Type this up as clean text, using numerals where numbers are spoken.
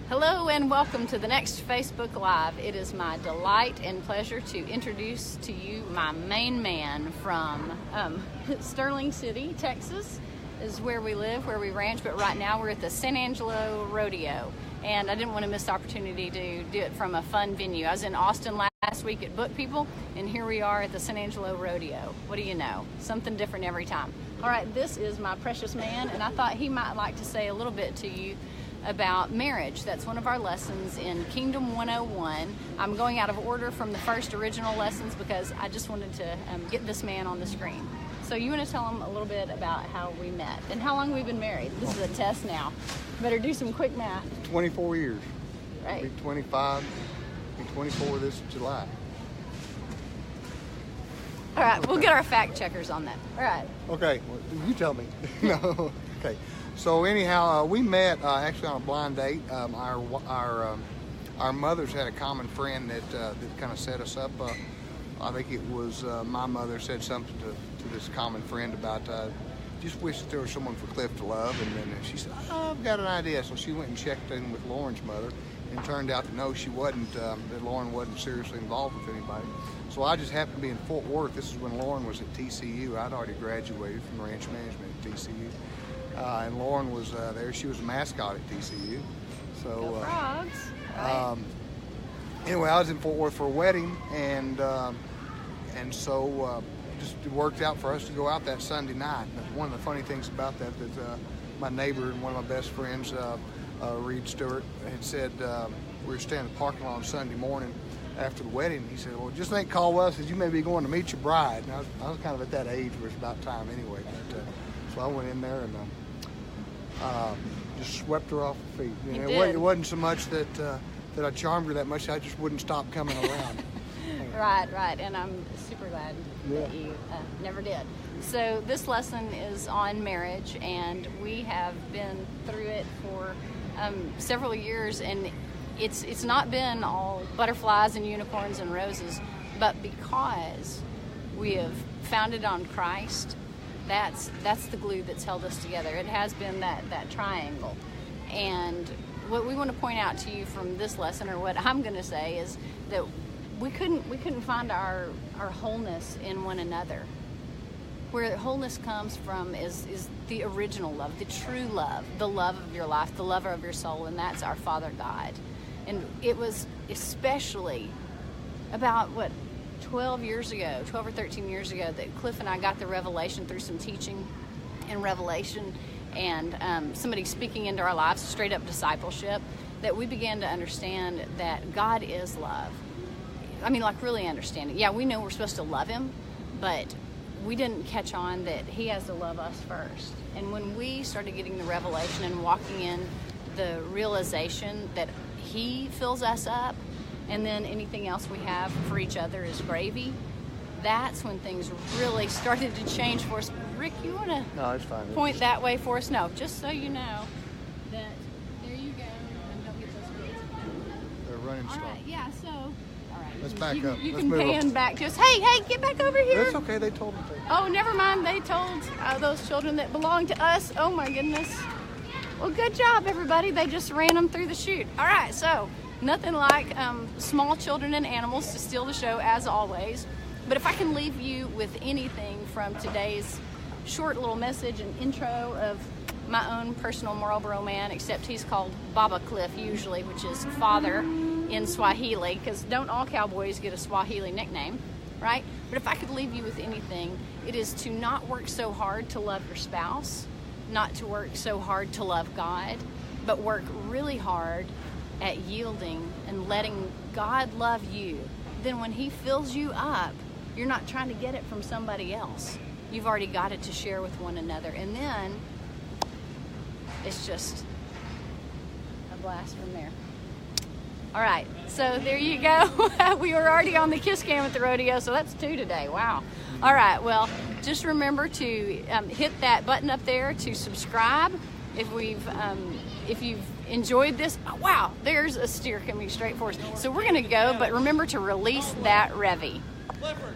Hello and welcome to the next Facebook Live. It is my delight and pleasure to introduce to you my main man from Sterling City, Texas is where we live, where we ranch, but right now we're at the San Angelo Rodeo. And I didn't want to miss the opportunity to do it from a fun venue. I was in Austin last week at Book People, and here we are at the San Angelo Rodeo. What do you know? Something different every time. All right, this is my precious man, and I thought he might like to say a little bit to you about marriage. That's one of our lessons in Kingdom 101. I'm going out of order from the first original lessons because I just wanted to get this man on the screen. So you want to tell him a little bit about how we met and how long we've been married. This is a test now. Better do some quick math. 24 years. Right. I'll be 25, be 24 this July. All right, we'll get our fact checkers on that. All right. Okay, well, you tell me. No. Okay. So anyhow, we met actually on a blind date. Our mothers had a common friend that kind of set us up. I think it was my mother said something to this common friend about just wish that there was someone for Cliff to love, and then she said, "Oh, I've got an idea." So she went and checked in with Lauren's mother, and it turned out that no, she wasn't. That Lauren wasn't seriously involved with anybody. So I just happened to be in Fort Worth. This is when Lauren was at TCU. I'd already graduated from ranch management at TCU. And Lauren was there. She was a mascot at TCU. So Go Frogs. Right. Anyway, I was in Fort Worth for a wedding, and so just it worked out for us to go out that Sunday night. And one of the funny things about that my neighbor and one of my best friends, Reed Stewart, had said we were staying in the parking lot on Sunday morning after the wedding. He said, "Well, just ain't call us, as you may be going to meet your bride." And I was kind of at that age where it's about time anyway. But, so I went in there and just swept her off her feet. You know, it wasn't so much that I charmed her that much. I just wouldn't stop coming around. Right, and I'm super glad that you never did. So this lesson is on marriage, and we have been through it for several years, and it's not been all butterflies and unicorns and roses, but because we have founded on Christ, that's the glue that's held us together. It has been that triangle. And what we want to point out to you from this lesson, or what I'm going to say, is that we couldn't find our wholeness in one another. Where wholeness comes from is the original love, the true love, the love of your life, the lover of your soul, and that's our Father God. And it was especially about 12 or 13 years ago that Cliff and I got the revelation through some teaching and revelation and somebody speaking into our lives, straight up discipleship, that we began to understand that God is love. I mean, like really understanding. Yeah, we know we're supposed to love him, but we didn't catch on that he has to love us first. And when we started getting the revelation and walking in the realization that he fills us up, and then anything else we have for each other is gravy, that's when things really started to change for us. Rick, you want to point that way for us? No, just so you know that there you go. And don't get those kids. They're running slow. All right, yeah, so, all right. Let's back up. You Let's can move pan back to us. Hey, get back over here. That's okay, they told them to. Oh, never mind. They told those children that belong to us. Oh, my goodness. Well, good job, everybody. They just ran them through the chute. All right, so nothing like small children and animals to steal the show, as always. But if I can leave you with anything from today's short little message and intro of my own personal Marlboro man, except he's called Baba Cliff usually, which is father in Swahili, because don't all cowboys get a Swahili nickname, right? But if I could leave you with anything, it is to not work so hard to love your spouse, not to work so hard to love God, but work really hard at yielding and letting God love you. Then when he fills you up, you're not trying to get it from somebody else. You've already got it to share with one another. And then it's just a blast from there. All right, so there you go. We were already on the kiss cam at the rodeo, so that's 2 today. Wow. All right, well, just remember to hit that button up there to subscribe. If you've enjoyed this, oh, wow, there's a steer coming straight for us. So we're gonna go, but remember to release that Revy. Clifford.